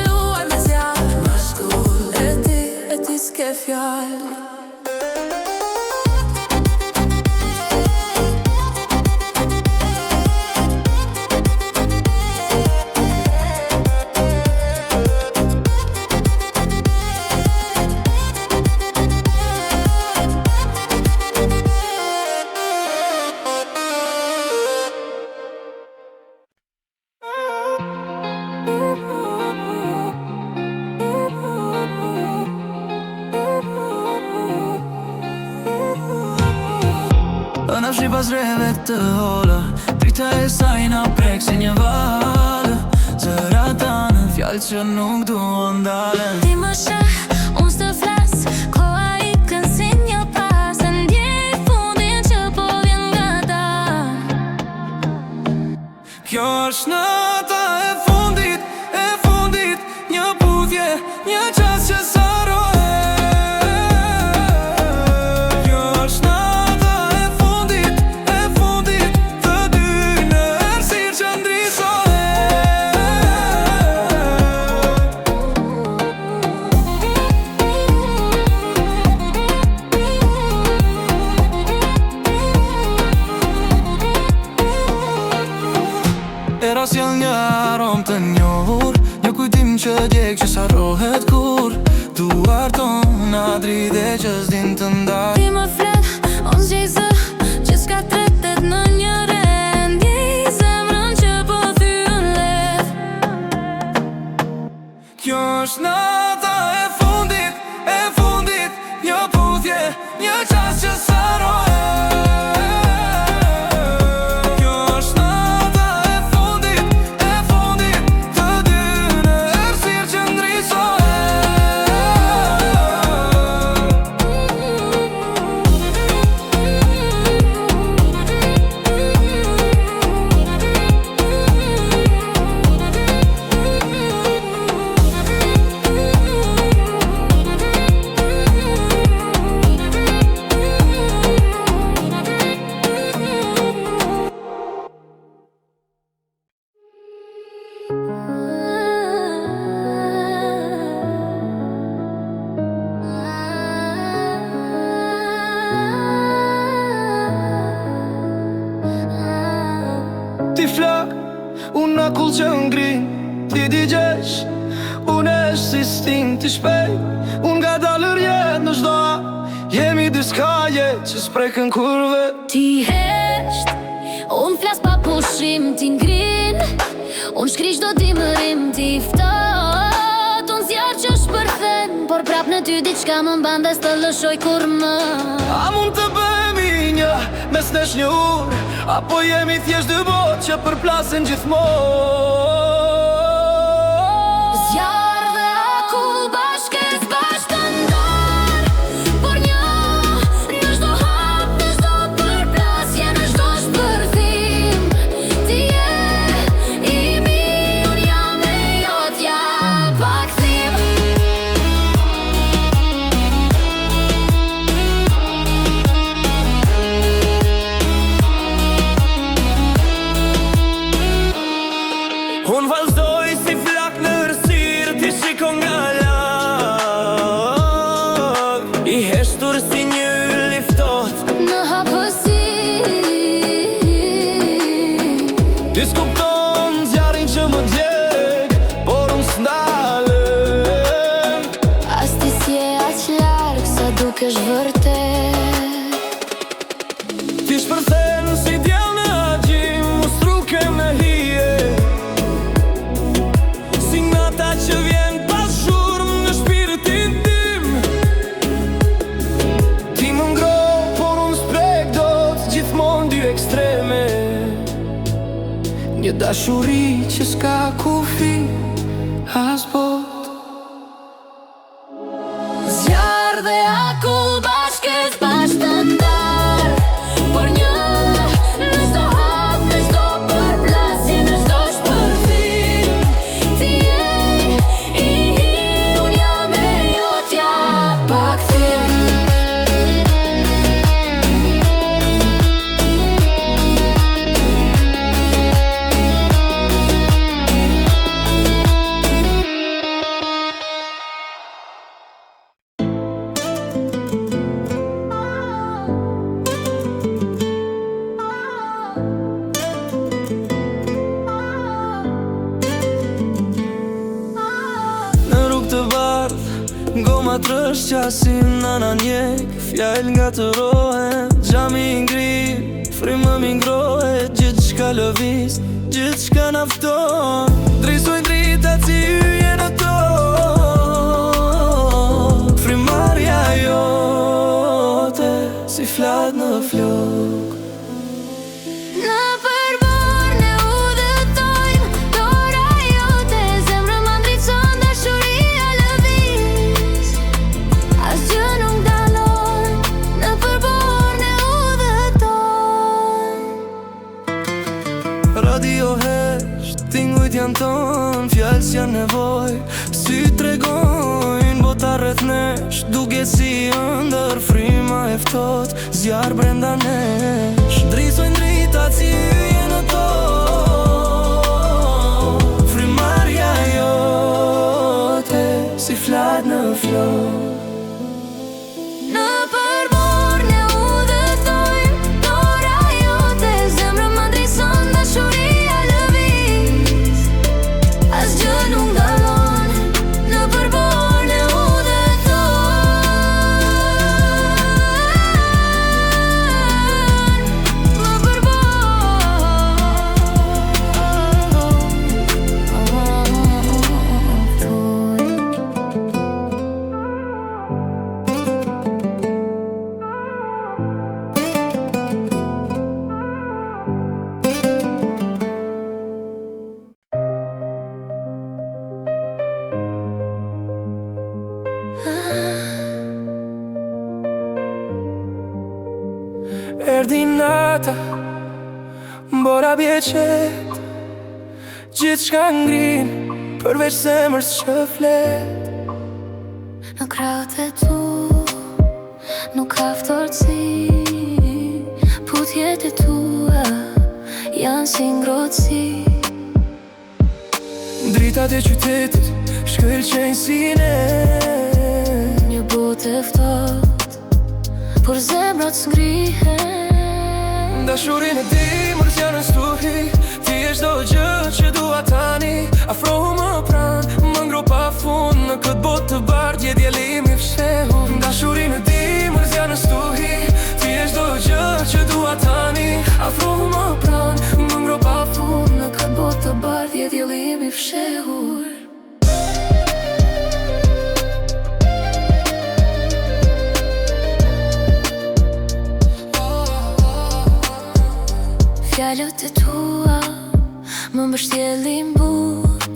luaj me zjarr. Mashkull, e ti s'ke fjallë. Në fshi pas reve të hola, drita e sajna prek si një valë. Zëra tanë, fjallë që nuk duan dalen. Ti më sheh, unë s'të flas, koha ikën si një pas. E ndjej fundin që po vjen nga ta. Kjo është nata e fundit, një puthje, një qas që sarohet. Kjo është nata e fundit, të dy në errësirë që ndriçohet. Era sjell një aromë të njohur, një kujtim që djeg që s'harrohet kur. Duar tona dride që s'din të ndaj. Ti më flet, unë zgjej zë, që s'ka tretet në një rend. Ndjej zemrën që po thyen let. Kjo është nata e fundit, një puthje, një qas që sarohet. Kjo është nata e fundit, të dy në errësirë që Ti flak, unë akull që ngrin, ti digjesh, unë esh si stin ti shpejt. Unë nga dalër jetë në çdo jemi dy skaje që s'preken kurve. Ti hesht, unë flas pa pushim, ti ngrin. Unë shkriq do dimërim, ti ftot. Unë zjarë që shpërthen, por prap në ty diçka më mban dhe s'të lëshoj kur më. A mund të bëhemi një mes nesh një urë, apo jemi thjesht dy botë që përplasin gjithmonë. Zjarë dhe akull bashkët bashkë të ndar, por një në çdo hap, në çdo përplasje, në çdo shpërthim. Ti je i mi, unë jam e jotja pa kthim. Unë vazhdoj si flak në rësirë, ti shikon nga lag. I heshtur si një yll i ftoht Në hapësi ti s'kupton zjarin që më djeg, por unë s'ndalem. as ti s'je aq larg sa dukesh vërtet. Ti shpërthen si djel në agjim, mu strukem në hije. Si nata që vjen pas shurm në shpirtin tim. Ti më ngro, por unë s'prek dot, gjithmon dy ekstreme. Një dashuri që s'ka kufi as bot. Zjarë dhe akull bashkës bashkë të ndarë, por një në çdo hap, në çdo përplasje, në çdo shpërthim. Ti je i unë jam e jotja pa kthim. Në rrugë të bardh, goma trësh qasin nana njek, fjall nga të rohem, gjami i ngri, frimë mi ngrohet, gjithë shka lëviz, gjithë shka nafton. Drisojnë drita si yje në ton, frimarja jote, si flat në flok. Në përbor ne udhëtojmë, dora jote, zemrën më ndriçon, dashuria lëviz, asgjë nuk dalon. Në përbor ne udhëtojmë. Radio hesht, tingujt janë ton, fjallës janë nevoj, sy tregojnë, bota rreth nesh, duke si ëndër, frima e ftot, zjarë brenda nesh. Drisojnë dritat si yje në ton, frimarja jote, si flat në flok. Në përbor ne udhëtojmë, dora jote, zemrën më ndriçon, dashuria lëviz, asgjë nuk dalon. Në përbor ne udhëtojmë, në Erdi nata, mbora bjeqet, gjithë shka ngrin, përveç zemrës që flet. Në krahët e tu nuk ka ftohtësi, putjet e tua janë si ngrohtësi. Dritat e qytetit shkëlqejnë sine, Një botë e ftohtë, por zemrat s'ngrihen. dashurin e ti mërës janë në stuhi, ti e çdo gjë që dua tani. Afrohu më pran, më ngro pa fund, në këtë botë të bardh je djelimi fshehur. Dashurin e ti mërës janë në stuhi, ti e çdo gjë që dua tani. Afrohu më pran, më ngro pa fund, në këtë botë të bardh je djelimi fshehur. Fjalët e tua më mbështjellin but,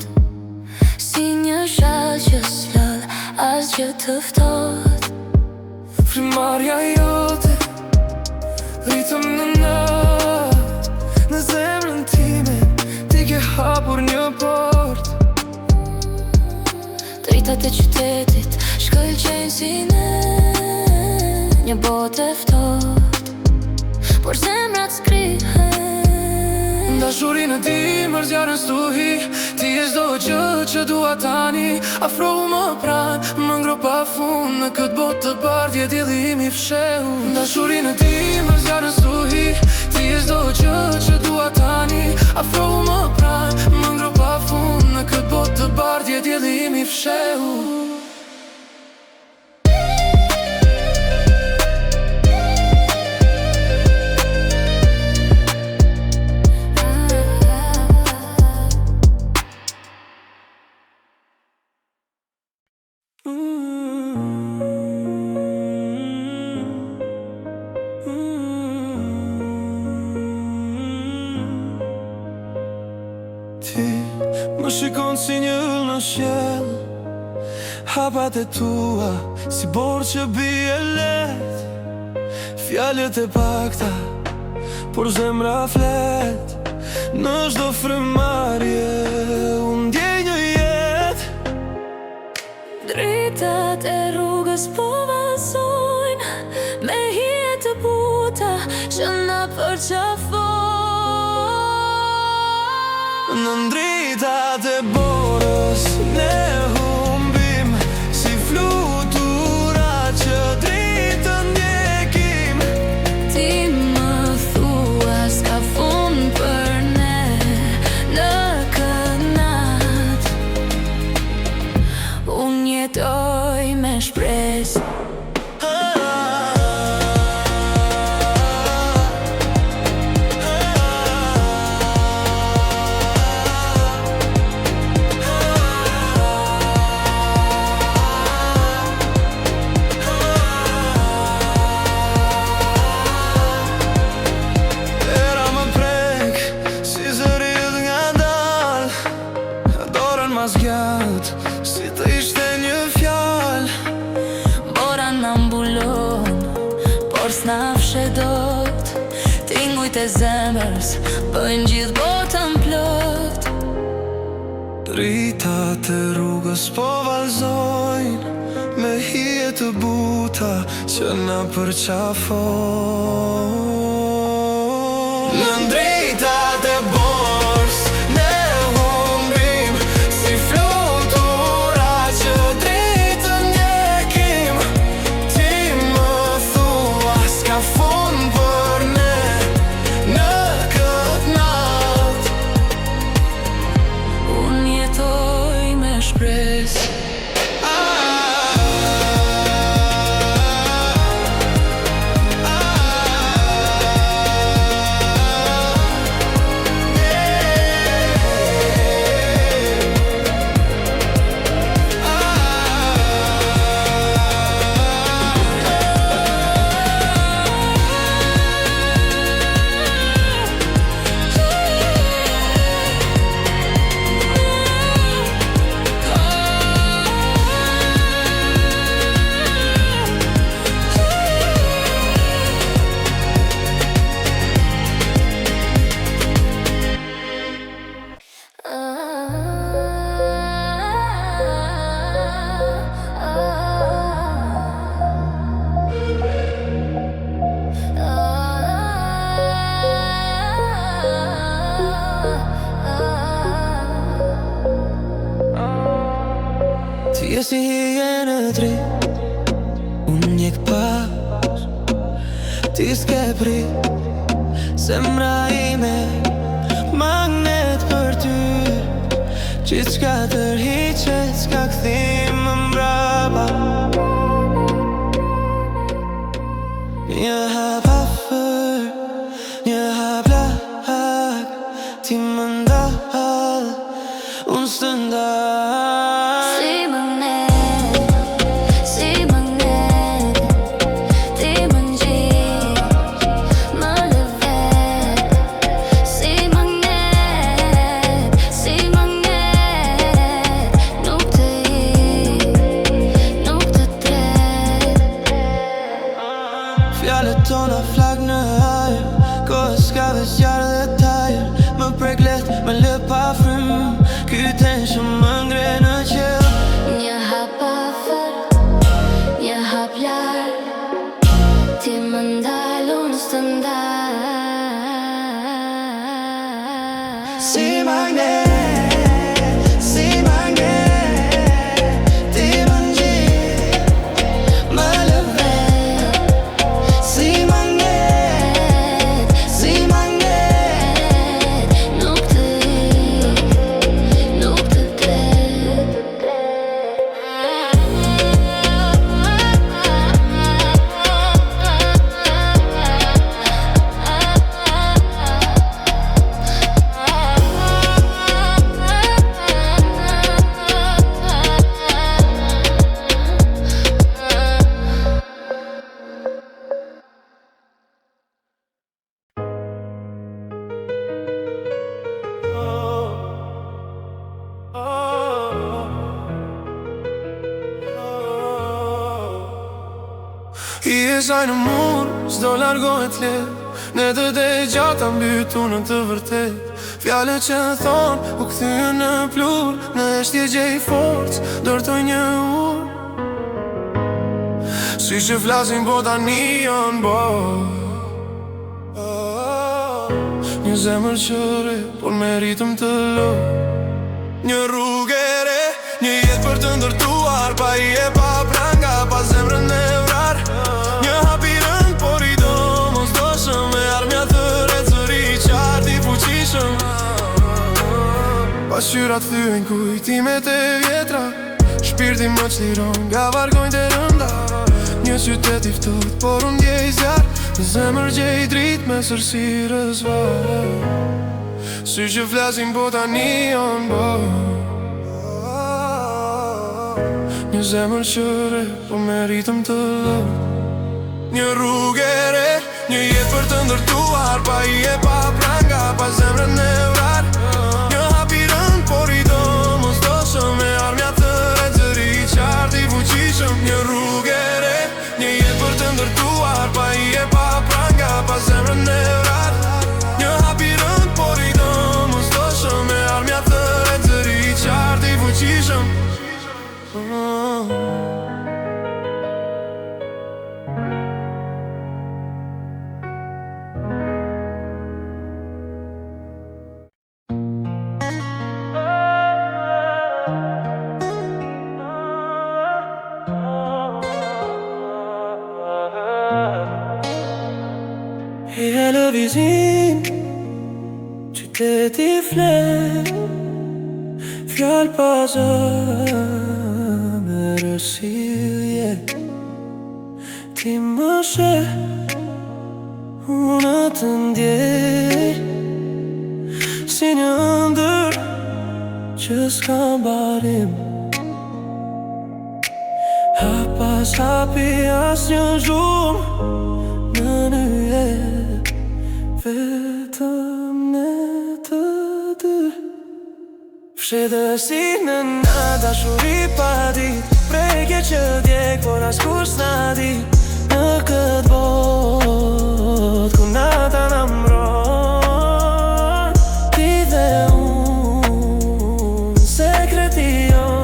si një shall që s'lodh asgjë të ftohtë. Frimarja jote, rritëm në natë, në zemrën time, ti ke hapur një port. Dritat e qytetit shkëlqejnë si ne, një botë e ftohtë, por zemrat s'ngrihen. Dashurin e ti mërës janë në stuhi, ti e çdo gjë që dua tani. Afrohu më pran, më ngro pa fund, në këtë botë të bardh je djelimi fshehur. Dashurin e ti mërës janë në stuhi, ti e çdo gjë që dua tani. Afrohu më pran, më ngro pa fund, në këtë botë të bardh je djelimi fshehur. Ti më shikon si një yll në qiell, hapat e tua si borë që bie let. Fjalët e pakta, por zemra flet. Në çdo frymëmarrje unë ndjej një jetë. Dritat e rrugës po vazhdojnë me hije të buta që na përqafojnë. Në dritat e borës ne humbim si flutura që dritën ndjekim. Ti më thua s'ka fund për ne në kënat. Unë jetoj me shpresë. Si të ishte një fjallë, Bora në mbulon, por s'na fshe dot. Tingujt e zemrës bëjnë gjithë botën plot. dritat e rrugës po vazhdojnë me hije të buta që na përqafojnë. Në dritat e borës ne humbim si flutura që dritën ndjekim. Ti më thua s'ka fund për ne në këtë natë. Unë jetoj me shpresë. Ti je si hije në dritë, unë njek pas. Ti s'ke prit, zemra ime magnet për ty. Gjithçka tërhiqet, s'ka kthim më mbrapa. Një hap afër, një hap larg. Ti më ndal, unë s'të ndal. Fjallet tona flak në ajër, kohës ka veç jarë dhe tajër. Më prek lehtë, më lë pa frym, ky tension më ngre në qell. Një hap afër, një hap larg. Ti më ndal, unë s'të ndal. Si magnet, si magnet. Ti më ngjit, më lëvet. Si magnet, si magnet. Nuk të ik, nuk të drejt. e saj në mur, s'do largohet let. Ne të dej gjata mbytu në të vërtet. Fjale që thonë, u këthyë në plur. Në eshtje gjej forcë, dërtoj një ur. Si që flasin po tani janë bërë. Një zemër që re, por meritëm të lo. Një rrugë e re, një jetë për të ndërtuar. Pa i e pa pranga, pa zemrën e vrar. Një hapirën, por i do mos doshëm. Me armja të recëri, qartë i fuqishëm. Pasqyrat thyen kujtimet e vjetra. Shpirti më qliron nga vargojnë të rënda. Një qytet i ftot, por unë gjej zjarë. Në zemër gjej drit me sërsirës vare. Si që flasin po tani janë bërë. Një zemër që re, po meritëm të lë. Një rrugë e re, një jetë për të ndërtuar. Pa i e pa pranga, pa zemrën e vrar. Një hapirën, por i do mos doshëm. Me armja të recëri, qartë i fuqishëm. Një rrugë e re, një jetë për të ndërtuar. Pa i e pa pranga, pa zemrën e vrar. Një hapirën, por i do mos doshëm. Me armja të recëri, qartë i fuqishëm. E lëvizim, qyteti flet. Fjall pa zëmër rësirje. Ti më sheh, unë të ndjej. Si një ëndër që s'ka barim. Hap pas hapi as një zhurmë. Në nyje, vetëm ne të dy. Fshedësi në na dashuri pa dit. Prekje që djek, por as kus na di. Në këtë bot, ku nata na mbron. Ti dhe unë, sekreti jon.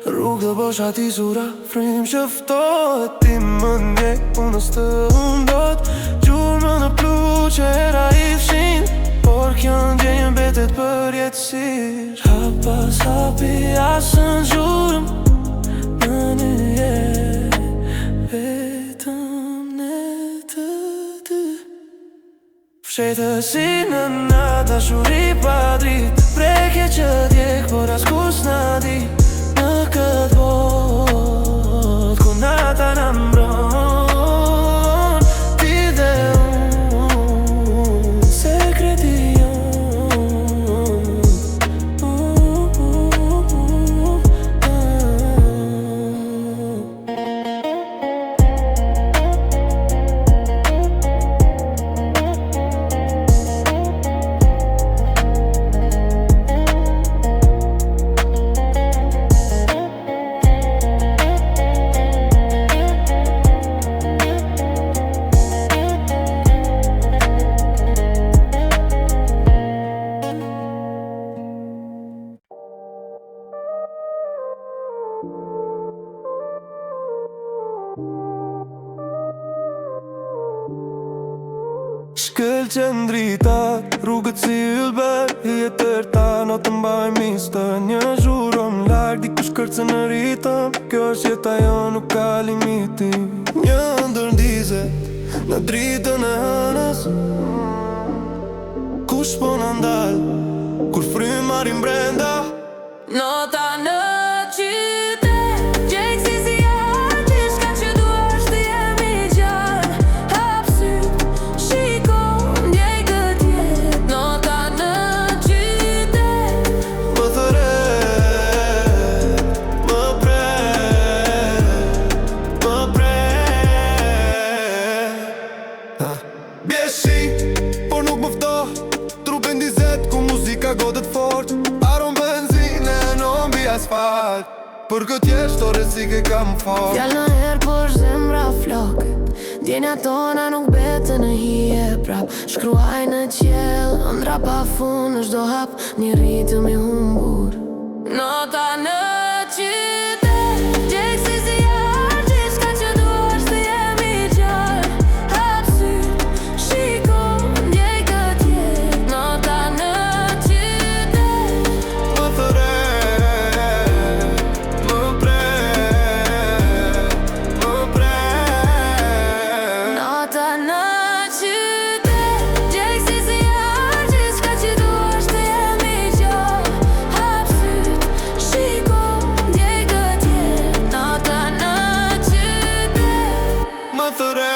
Rrugë të bosha t'i zura, frim që ftohet. Ti më ndjek, unës të undot. Gjurmë në plu që era i fshin. Por kjo ndjenjë mbetet për jetësir. Hap pas hapi asën gjurëm. Në një jetë, vetëm ne të dy. Fshetësi në na dashuri pa drit. Prekje që djek, por as kus na di. Në këtë bot, ku nata na mbron. Ti dhe unë, sekreti jon. Shkëll që ndrita, rrugët si ylber. I e tërta, no të mbaj mistër. Një zhurëm larg, dikush kërcën në ritëm. Kjo është jeta jo, nuk ka limiti. Një ndërndizet në dritën e hënës. Kush po në ndal, kur frymë marim brenda. Nota në qytet, gjej si zjarë. Gjithçka që duash të jemi gjatë. Hap syt, shiko, ndjej këtë jetë. Nota në qytet. Më thëret, më pret. Bjeshi, por nuk më fto. Trupin dizet, ku muzika godet fort. për këtë jeshtore si ke kam fal. Fjall në herë për zemra flokët, djenja tona nuk bete në hije prap. Shkruaj në qjell, ëndra pa fund në çdo hap, një ritëm i humbur. Nota në qytet, gjekësi si jarë, gjithçka që duash të jemi gjallë. Hap syt, shiko, ndjej këtë jetë. Nota në qytet, Më thëre, më pre. nota në qytet, gjekësi si jarë, gjithçka që duash të jemi gjallë. Hap syt, shiko, ndjej këtë jetë. Nota në qytet, Më thëre,